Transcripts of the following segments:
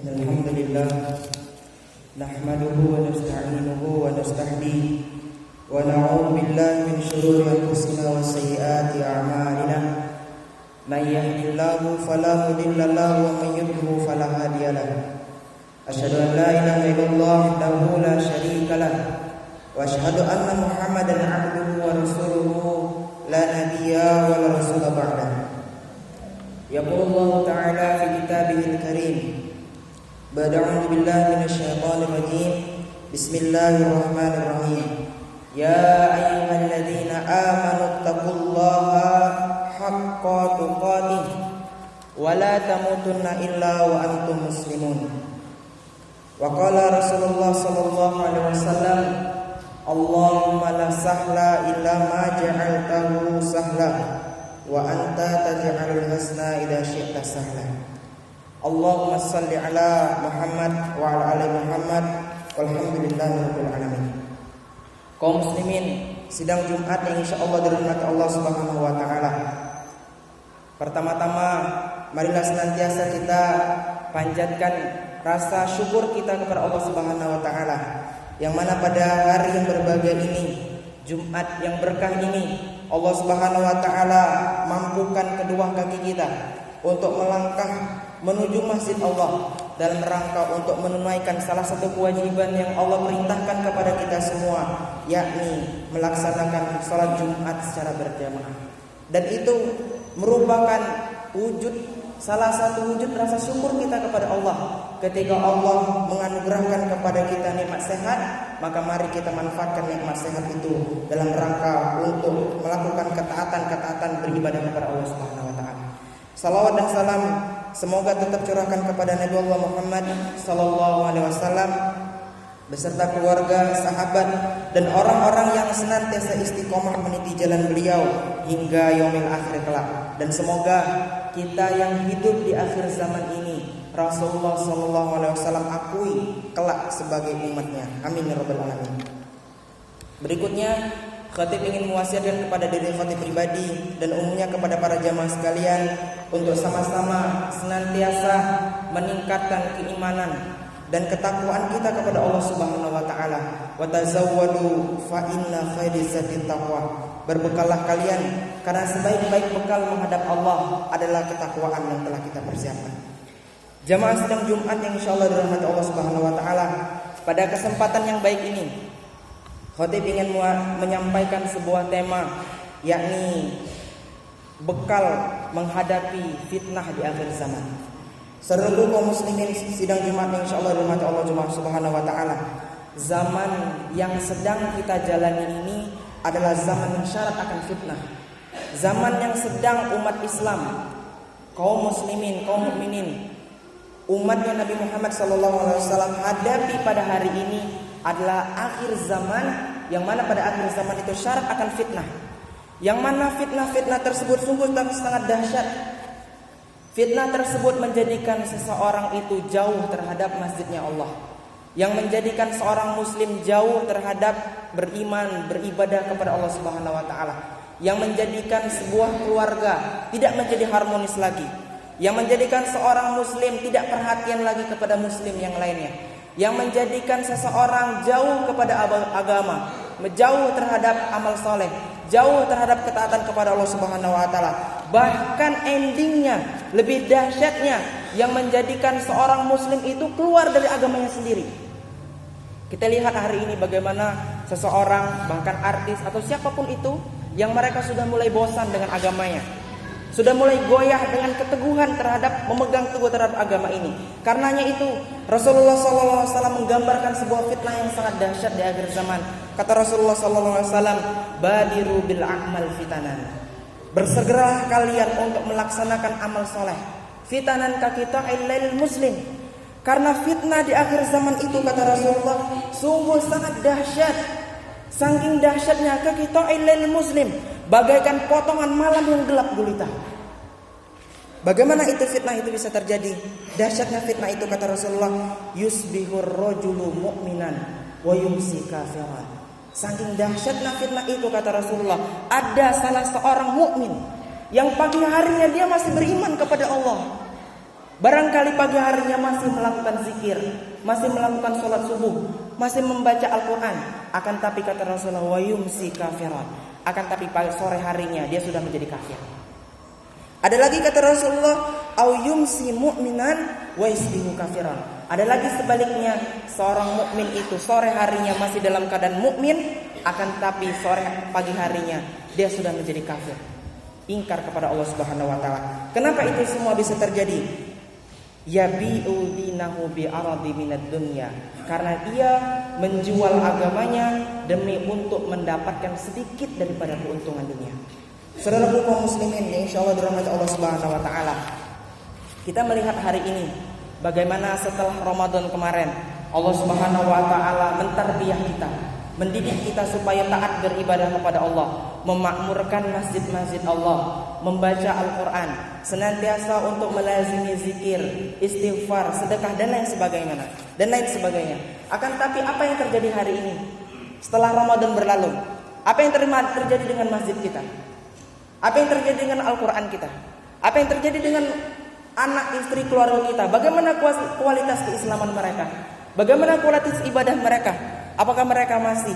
الحمد لله نحمده ونستعينه ونستهديه ونعوذ بالله من شرور أنفسنا وسيئات أعمالنا من يهد الله فلا مضل له ومن يضلل فلا هادي له أشهد أن لا إله إلا الله وحده لا شريك له وأشهد أن محمدا عبده ورسوله لا نبي ولا رسول بعده يقول الله تعالى في كتابه الكريم بعد أعوذ بالله من الشيطان الرجيم بسم الله الرحمن الرحيم يا أيها الذين آمنوا اتقوا الله حق تقاته ولا تموتن إلا وأنتم مسلمون وقال رسول الله صلى الله عليه وسلم اللهم لا سهل إلا ما جعلته سهلا وأنت تجعل الحزن إذا شئت سهلا Allahumma salli ala Muhammad wa ala ali Muhammad walhamdulillahi rabbil alamin. Kaum muslimin, sidang Jumat yang insyaallah dirahmati Allah Subhanahu wa taala. Pertama-tama marilah senantiasa kita panjatkan rasa syukur kita kepada Allah Subhanahu wa taala yang mana pada hari yang berbahagia ini, Jumat yang berkah ini, Allah Subhanahu wa taala mampukan kedua kaki kita untuk melangkah menuju masjid Allah dalam rangka untuk menunaikan salah satu kewajiban yang Allah perintahkan kepada kita semua, yakni melaksanakan salat Jumat secara berjamaah. Dan itu merupakan salah satu wujud rasa syukur kita kepada Allah. Ketika Allah menganugerahkan kepada kita nikmat sehat, maka mari kita manfaatkan nikmat sehat itu dalam rangka untuk melakukan ketaatan beribadah kepada Allah Subhanahu wa taala. Salawat dan salam semoga tetap curahkan kepada Nabi Allah Muhammad sallallahu alaihi wasallam beserta keluarga, sahabat dan orang-orang yang senantiasa istiqomah meniti jalan beliau hingga yaumil akhir kelak. Dan semoga kita yang hidup di akhir zaman ini Rasulullah sallallahu alaihi wasallam akui kelak sebagai umatnya. Amin ya rabbal alamin. Berikutnya Khatib ingin mewasiatkan kepada diri khatib pribadi dan umumnya kepada para jamaah sekalian untuk sama-sama senantiasa meningkatkan keimanan dan ketakwaan kita kepada Allah Subhanahu wa taala. Wa tazawwadu fa inna khairaz zati taqwa. Berbekallah kalian karena sebaik-baik bekal menghadap Allah adalah ketakwaan yang telah kita persiapkan. Jamaah sidang Jumat yang insyaallah dirahmati Allah Subhanahu wa taala, pada kesempatan yang baik ini Khatib ingin menyampaikan sebuah tema, yakni bekal menghadapi fitnah di akhir zaman. Seluruh kaum muslimin sidang Jumat yang insyaallah dirahmati Allah Subhanahu wa taala, zaman yang sedang kita jalani ini adalah zaman yang syarat akan fitnah. Zaman yang sedang umat Islam, kaum muslimin, kaum mukminin, umatnya Nabi Muhammad SAW hadapi pada hari ini adalah akhir zaman, yang mana pada akhir zaman itu syarat akan fitnah. Yang mana fitnah tersebut sungguh sangat dahsyat. Fitnah tersebut menjadikan seseorang itu jauh terhadap masjidnya Allah, yang menjadikan seorang muslim jauh terhadap beriman, beribadah kepada Allah Subhanahu wa taala, yang menjadikan sebuah keluarga tidak menjadi harmonis lagi, yang menjadikan seorang muslim tidak perhatian lagi kepada muslim yang lainnya, yang menjadikan seseorang jauh kepada agama, jauh terhadap amal soleh, jauh terhadap ketaatan kepada Allah Subhanahu wa taala. Bahkan endingnya, lebih dahsyatnya, yang menjadikan seorang muslim itu keluar dari agamanya sendiri. Kita lihat hari ini bagaimana seseorang, bahkan artis atau siapapun itu, yang mereka sudah mulai bosan dengan agamanya, sudah mulai goyah dengan keteguhan terhadap memegang teguh terhadap agama ini. Karenanya itu Rasulullah SAW menggambarkan sebuah fitnah yang sangat dahsyat di akhir zaman. Kata Rasulullah SAW, badiru bil a'mal fitanan. Bersegeralah kalian untuk melaksanakan amal soleh. Fitanan kakita'il lail muslim. Karena fitnah di akhir zaman itu, kata Rasulullah, sungguh sangat dahsyat. Saking dahsyatnya kakita'il lail muslim, bagaikan potongan malam yang gelap gulita. Bagaimana itu fitnah itu bisa terjadi? Dahsyatnya fitnah itu, kata Rasulullah, yusbihur rajulu mu'minan wa yumsi kafiran. Saking dahsyatnya fitnah itu, kata Rasulullah, ada salah seorang mukmin yang pagi harinya dia masih beriman kepada Allah, Barangkali pagi harinya masih melakukan zikir, masih melakukan sholat subuh, masih membaca Al-Quran. Akan tapi kata Rasulullah, wa yumsi kafiran. Akan tapi sore harinya dia sudah menjadi kafir. Ada lagi kata Rasulullah, au yumsi mu'minan wa yusbihu kafiran. Ada lagi sebaliknya, seorang mukmin itu sore harinya masih dalam keadaan mukmin, akan tapi pagi harinya dia sudah menjadi kafir, ingkar kepada Allah Subhanahu wa taala. Kenapa itu semua bisa terjadi? Yabi'u dinahu bi'aradi minad dunya. Karena ia menjual agamanya demi untuk mendapatkan sedikit daripada keuntungan dunia. Saudaraku kaum muslimin yang insyaallah dirahmati Allah Subhanahu wa taala. Kita melihat hari ini bagaimana setelah Ramadan kemarin Allah Subhanahu wa taala mentarbiyah kita, mendidik kita supaya taat beribadah kepada Allah, memakmurkan masjid-masjid Allah, membaca Al-Quran, senantiasa untuk melazimi zikir, istighfar, sedekah dan lain sebagainya. Akan tapi apa yang terjadi hari ini setelah Ramadan berlalu? Apa yang terjadi dengan masjid kita? Apa yang terjadi dengan Al-Quran kita? Apa yang terjadi dengan anak, istri, keluarga kita? Bagaimana kualitas keislaman mereka? Bagaimana kualitas ibadah mereka? Apakah mereka masih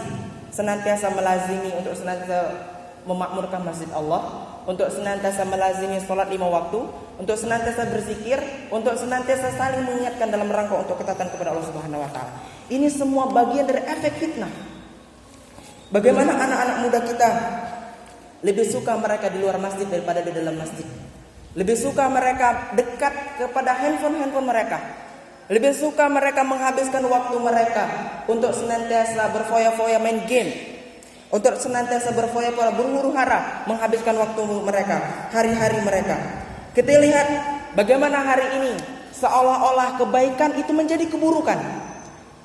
senantiasa melazimi untuk senantiasa memakmurkan masjid Allah, untuk senantiasa melazimi sholat 5 waktu, untuk senantiasa berzikir, untuk senantiasa saling mengingatkan dalam rangka untuk ketaatan kepada Allah Subhanahu wa taala? Ini semua bagian dari efek fitnah. Bagaimana anak-anak muda kita lebih suka mereka di luar masjid daripada di dalam masjid. Lebih suka mereka dekat kepada handphone mereka. Lebih suka mereka menghabiskan waktu mereka untuk senantiasa berfoya-foya main game, untuk senantiasa berfoya-foya berburu hara, menghabiskan waktu mereka, hari-hari mereka. Kita lihat bagaimana hari ini seolah-olah kebaikan itu menjadi keburukan.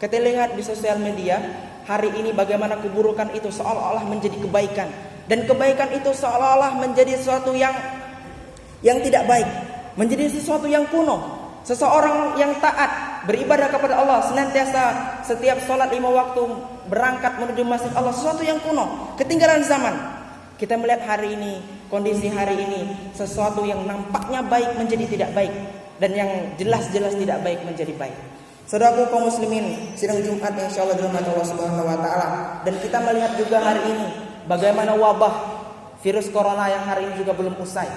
Kita lihat di sosial media hari ini bagaimana keburukan itu seolah-olah menjadi kebaikan, dan kebaikan itu seolah-olah menjadi sesuatu yang tidak baik, menjadi sesuatu yang kuno. Seseorang yang taat beribadah kepada Allah, senantiasa setiap sholat 5 waktu berangkat menuju masjid Allah, sesuatu yang kuno, ketinggalan zaman. Kita melihat hari ini, kondisi hari ini, sesuatu yang nampaknya baik menjadi tidak baik, dan yang jelas-jelas tidak baik menjadi baik. Saudaraku kaum muslimin, sidang Jumat yang insyaallah dirahmati Allah Subhanahu wa taala. Dan kita melihat juga hari ini bagaimana wabah virus corona yang hari ini juga belum usai.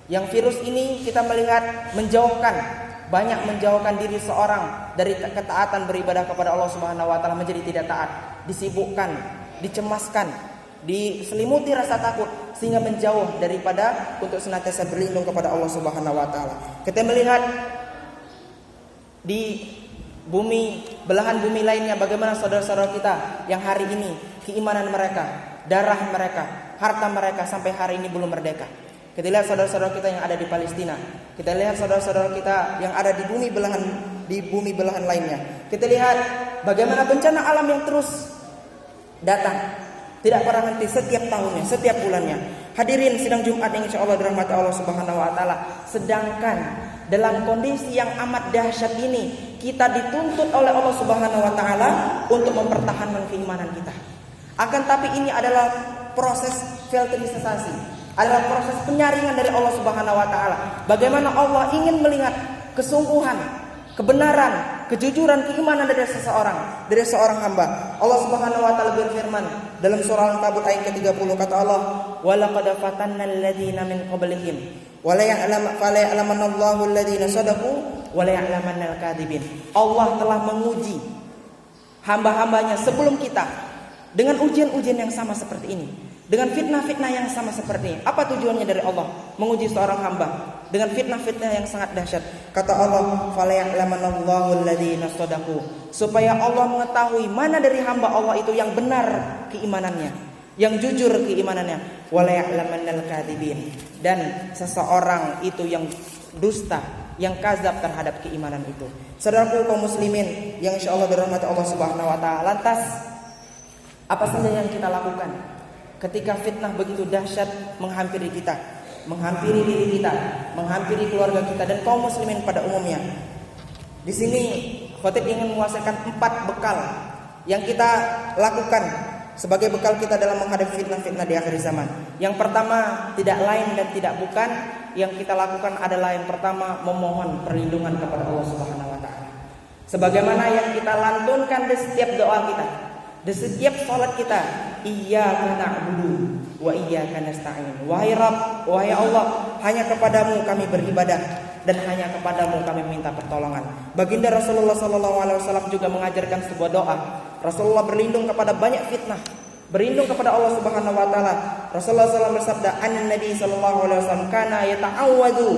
Yang virus ini kita melihat menjauhkan diri seorang dari ketaatan beribadah kepada Allah Subhanahu wa taala menjadi tidak taat, disibukkan, dicemaskan, diselimuti rasa takut sehingga menjauh daripada untuk senantiasa berlindung kepada Allah Subhanahu wa taala. Kita melihat di belahan bumi lainnya bagaimana saudara-saudara kita yang hari ini keimanan mereka, darah mereka, harta mereka sampai hari ini belum merdeka. Kita lihat saudara-saudara kita yang ada di Palestina. Kita lihat saudara-saudara kita yang ada di bumi belahan lainnya. Kita lihat bagaimana bencana alam yang terus datang, tidak pernah henti, setiap tahunnya, setiap bulannya. Hadirin sidang Jumat yang insyaallah dirahmati Allah Subhanahu wa taala. Sedangkan dalam kondisi yang amat dahsyat ini, kita dituntut oleh Allah Subhanahu wa taala untuk mempertahankan keimanan kita. Akan tapi ini adalah proses filterisasi, adalah proses penyaringan dari Allah Subhanahu wa taala. Bagaimana Allah ingin melihat kesungguhan, kebenaran, kejujuran keimanan dari seorang hamba. Allah Subhanahu wa taala berfirman dalam surah Al-Ankabut ayat ke-30, kata Allah, "Wa laqad fatanna alladziina min qablihim wa la ya'lamanna Allahu alladziina shadaqu wa la ya'lamanna al-kadzibin." Allah telah menguji hamba-hambanya sebelum kita dengan ujian-ujian yang sama seperti ini, dengan fitnah-fitnah yang sama seperti ini. Apa tujuannya dari Allah menguji seorang hamba dengan fitnah-fitnah yang sangat dahsyat? Kata Allah, "Fala ya'lamanallahu alladziina shadaqu," supaya Allah mengetahui mana dari hamba Allah itu yang benar keimanannya, yang jujur keimanannya. "Wa la ya'lamannal kadzibin," dan seseorang itu yang dusta, yang kadzab terhadap keimanan itu. Saudaraku kaum muslimin yang insyaallah dirahmati Allah Subhanahu wa taala, lantas apa saja yang kita lakukan ketika fitnah begitu dahsyat menghampiri kita, menghampiri diri kita, menghampiri keluarga kita dan kaum muslimin pada umumnya? Di sini Khatib ingin menguasakan 4 bekal yang kita lakukan sebagai bekal kita dalam menghadapi fitnah-fitnah di akhir zaman. Yang pertama, tidak lain dan tidak bukan, yang kita lakukan adalah yang pertama memohon perlindungan kepada Allah Subhanahu wa taala. Sebagaimana yang kita lantunkan di setiap doa kita, di setiap salat kita, iyyaka na'budu wa iyyaka nasta'in. Wahai Rabb, wahai Allah, hanya kepadamu kami beribadah dan hanya kepadamu kami minta pertolongan. Baginda Rasulullah SAW juga mengajarkan sebuah doa. Rasulullah berlindung kepada banyak fitnah, berlindung kepada Allah Subhanahu wa taala. Rasulullah SAW bersabda, "An-Nabi sallallahu alaihi wasallam kana yata'awwadzu,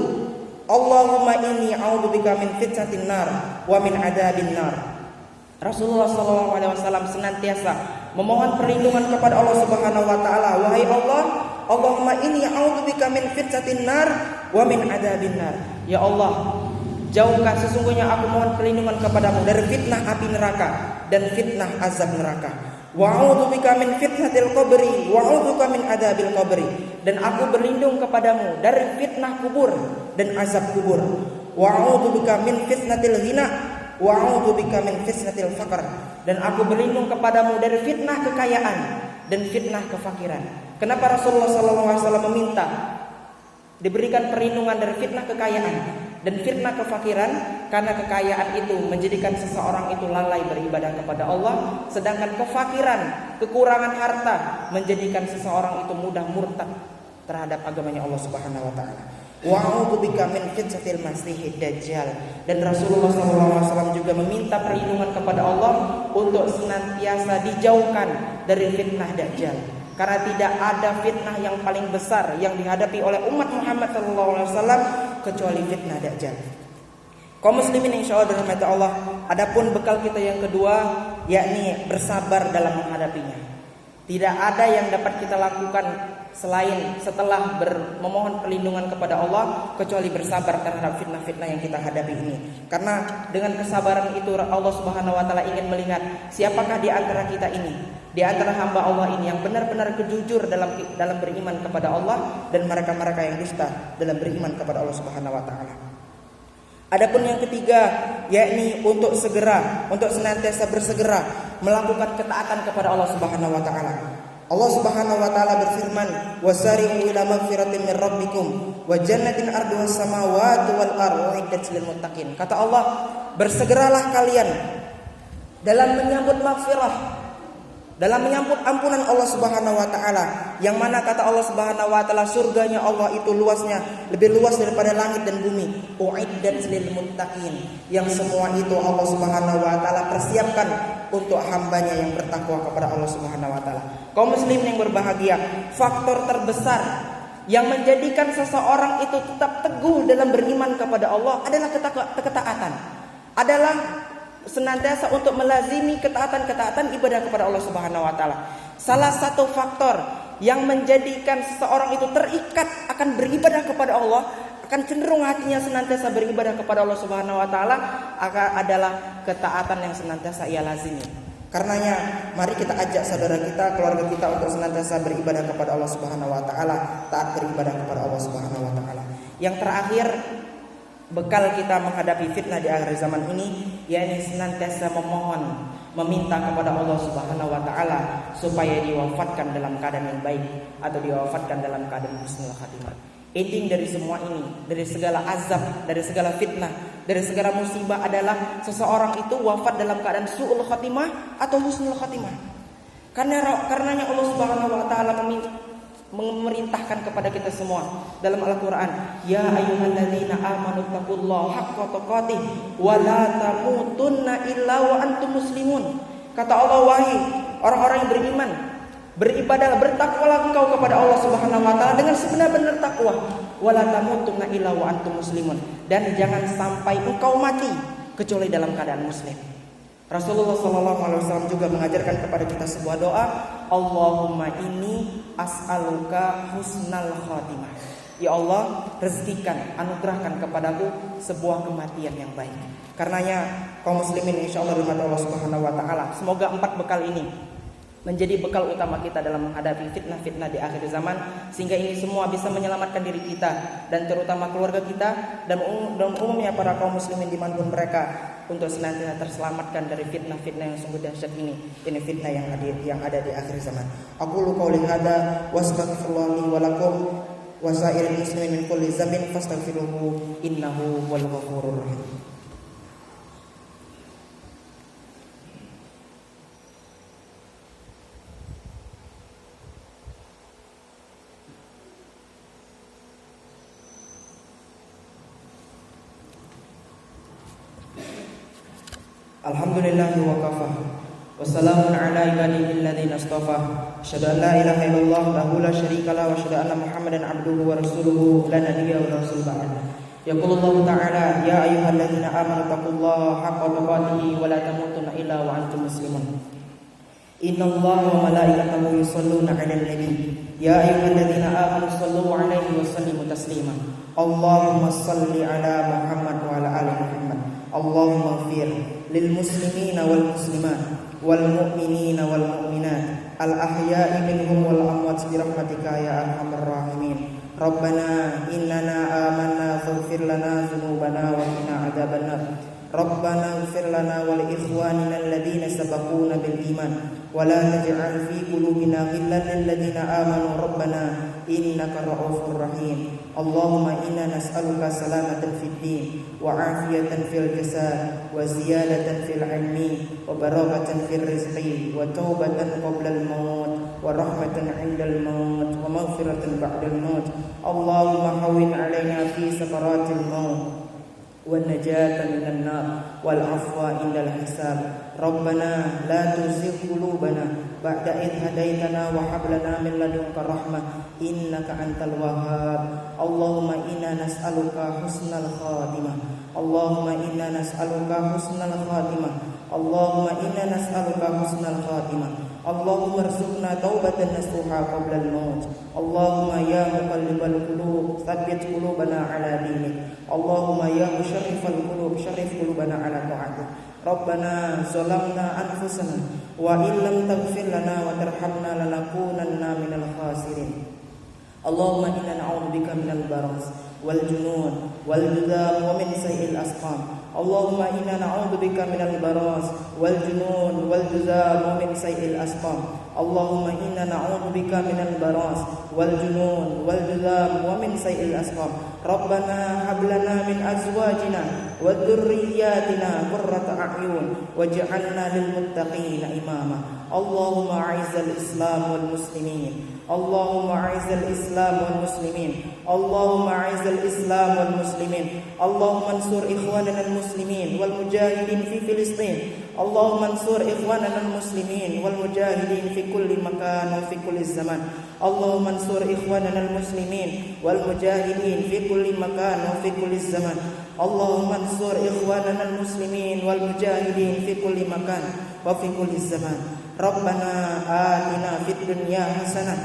Allahumma inni a'udzubika min fitnatin nar wa min adzabin nar." Rasulullah sallallahu alaihi wasallam senantiasa memohon perlindungan kepada Allah Subhanahu wa taala. Wahai Allah, Allahumma inni a'udzubika min fitnatin nar wa min adzabin nar. Ya Allah, jauhkan, sesungguhnya aku mohon perlindungan kepadamu dari fitnah api neraka dan fitnah azab neraka. Wa a'udzubika min fitnatil qabri wa a'udzuka min adzabil qabri. Dan aku berlindung kepadamu dari fitnah kubur dan azab kubur. Wa a'udzubika min fitnatil ghina wa a'udzubika min fitnatil faqr. Dan aku berlindung kepadamu dari fitnah kekayaan dan fitnah kefakiran. Kenapa Rasulullah SAW meminta diberikan perlindungan dari fitnah kekayaan dan fitnah kefakiran? Karena kekayaan itu menjadikan seseorang itu lalai beribadah kepada Allah, sedangkan kefakiran, kekurangan harta menjadikan seseorang itu mudah murtad terhadap agamanya Allah Subhanahu wa taala. Wa a'udzubika min fitnatil masiihid dajjal. Dan Rasulullah SAW juga meminta perlindungan kepada Allah untuk senantiasa dijauhkan dari fitnah dajjal. Karena tidak ada fitnah yang paling besar yang dihadapi oleh umat Muhammad SAW kecuali fitnah dajjal. Kaum muslimin insyaallah dirahmati Allah, adapun bekal kita yang kedua yakni bersabar dalam menghadapinya. Tidak ada yang dapat kita lakukan selain setelah memohon perlindungan kepada Allah kecuali bersabar terhadap fitnah-fitnah yang kita hadapi ini. Karena dengan kesabaran itu Allah Subhanahu wa taala ingin melihat siapakah di antara kita ini, di antara hamba Allah ini yang benar-benar jujur dalam beriman kepada Allah dan mereka-mereka yang dusta dalam beriman kepada Allah Subhanahu wa taala. Adapun yang ketiga yakni untuk senantiasa bersegera melakukan ketaatan kepada Allah Subhanahu wa taala. Allah Subhanahu wa taala berfirman, "Wasari'u ila magfiratin min rabbikum wa jannatin arduha samawati wal ardu uiddat lil muttaqin." Kata Allah, bersegeralah kalian dalam menyambut maghfirah, dalam menyambut ampunan Allah Subhanahu wa taala, yang mana kata Allah Subhanahu wa taala surganya Allah itu luasnya lebih luas daripada langit dan bumi. Uiddat lil muttaqin, yang semua itu Allah Subhanahu wa taala persiapkan untuk hambanya yang bertakwa kepada Allah Subhanahu wa taala. Kaum muslimin yang berbahagia, faktor terbesar yang menjadikan seseorang itu tetap teguh dalam beriman kepada Allah adalah ketaatan. Adalah senantiasa untuk melazimi ketaatan ibadah kepada Allah Subhanahu wa taala. Salah satu faktor yang menjadikan seseorang itu terikat akan beribadah kepada Allah, akan cenderung hatinya senantiasa beribadah kepada Allah Subhanahu wa taala adalah ketaatan yang senantiasa ia lazimi. Karenanya mari kita ajak saudara kita, keluarga kita untuk senantiasa beribadah kepada Allah Subhanahu wa taala, taat beribadah kepada Allah Subhanahu wa taala. Yang terakhir, bekal kita menghadapi fitnah di akhir zaman ini yakni senantiasa meminta kepada Allah Subhanahu wa taala supaya diwafatkan dalam keadaan yang baik atau diwafatkan dalam keadaan husnul khatimah. Ending dari semua ini, dari segala azab, dari segala fitnah, dari segala musibah adalah seseorang itu wafat dalam keadaan su'ul khatimah atau husnul khatimah. Karenanya Allah Subhanahu wa taala memerintahkan kepada kita semua dalam Al-Qur'an, ya ayyuhalladzina amanu taqullaha haqqa tuqatih wa la tamutunna illa wa antum muslimun. Kata Allah, wahai orang-orang yang beriman, beribadah, bertakwalah engkau kepada Allah Subhanahu wa taala dengan sebenar-benar takwa. Wala tamutunna illa wa antum muslimun, dan jangan sampai engkau mati kecuali dalam keadaan muslim. Rasulullah SAW juga mengajarkan kepada kita sebuah doa, Allahumma inni as'aluka husnal khatimah. Ya Allah, rezekikan, anugerahkan kepadaku sebuah kematian yang baik. Karenanya kaum muslimin insyaallah rahmat Allah Subhanahu wa taala, semoga 4 bekal ini menjadi bekal utama kita dalam menghadapi fitnah-fitnah di akhir zaman, sehingga ini semua bisa menyelamatkan diri kita dan terutama keluarga kita dan umumnya para kaum muslimin dimanapun mereka untuk senantiasa terselamatkan dari fitnah-fitnah yang sungguh dahsyat ini fitnah yang ada di akhir zaman. Aqulu qouli hadza wastaghfirullahi wa lakum wa sa'iril muslimin min kulli dhanbin fastaghfiruhu innahu huwal ghafurur rahim. Alhamdulillahi wa kafa wassalamun ala ibadihi alladhina istafa asyhadu an la ilaha illallah lahu la syarika lahu wa asyhadu anna muhammadan abduhu wa rasuluhu la nabiyya wa rasul ba'da. Yaqulullahu ta'ala ya ayyuhalladzina amanu taqullaha haqqa tuqatih wa la tamutunna illa wa antum muslimun. Innallaha wa malaikatahu yusholluna 'alan nabi ya ayyuhalladzina amanu shallu 'alaihi wa sallimu taslima. Allahumma shalli 'ala Muhammad wa 'ala ali Muhammad. Allahumma ighfir lil muslimina wal muslimat wal mu'minina wal mu'minat al ahya'i minhum wal amwat bi rahmatika ya arhamar rahimin. Rabbana innana amanna faghfir lana dhunubana wa qina adzabannar. Rabbana ighfir lana wa li ikhwanina alladhina sabaquna bil iman wa la taj'al fi qulubina ghillan lil ladzina amanu rabbana innaka ra'ufur rahim. Allahumma inna nas'aluka salamatan fid din wa afiyatan fil jasad wa ziyadatan fil ilmi wa barakatan fil rizqi wa taubatan qabla al maut wa rahmatan 'inda al maut wa maghfiratan ba'da al maut. Allahumma hawwin 'alaina fi sakaratil maut والنجاة من النار والعفو عند الحساب. ربنا لا تزغ قلوبنا بعد إذ هديتنا وهب لنا من لدنك رحمة إنك أنت الوهاب. اللهم إنا نسألك حسن الخاتمة. اللهم إنا نسألك حسن الخاتمة. اللهم إنا نسألك حسن الخاتمة. اللهم ارزقنا توبة نصوحا قبل الموت. اللهم يا مقلب القلوب ثبت قلوبنا على دينك. اللهم يا مشرف القلوب شرف قلوبنا على طاعتك. ربنا ظلمنا أنفسنا وإن لم تغفر لنا وترحمنا لنكونن من الخاسرين. اللهم إنا نعوذ بك من البرص والجنون والجذام ومن سيء الأسقام. اللهم إنا نعوذ بك من البراس والجنون والجذام ومن سيء الأسقام. اللهم إنا نعوذ بك من البراس والجنون والجذام ومن سيء الأسقام. ربنا هب لنا من أزواجنا وذرياتنا قرة أعين واجعلنا للمتقين إماما. اللهم أعز الإسلام والمسلمين. اللهم أعز الإسلام والمسلمين. اللهم أعز الإسلام والمسلمين. اللهم انصر إخواننا المسلمين والمجاهدين في فلسطين. اللهم انصر إخواننا المسلمين والمجاهدين في كل مكان وفي كل زمان. اللهم انصر إخواننا المسلمين والمجاهدين في كل مكان وفي كل زمان. اللهم انصر إخواننا المسلمين والمجاهدين في كل مكان وفي كل زمان. ربنا آتنا في الدنيا حسنة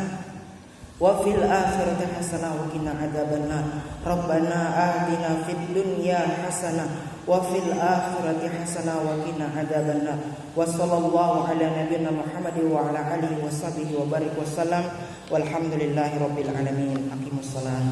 وفي الآخرة حسنة وقنا عذاب النار. ربنا آتنا في الدنيا حسنة وفي الآخرة حسنة وقنا عذاب النار. وصلى الله على نبينا محمد وعلى آله وصحبه وبارك وسلم والحمد لله رب العالمين. أقيموا الصلاة.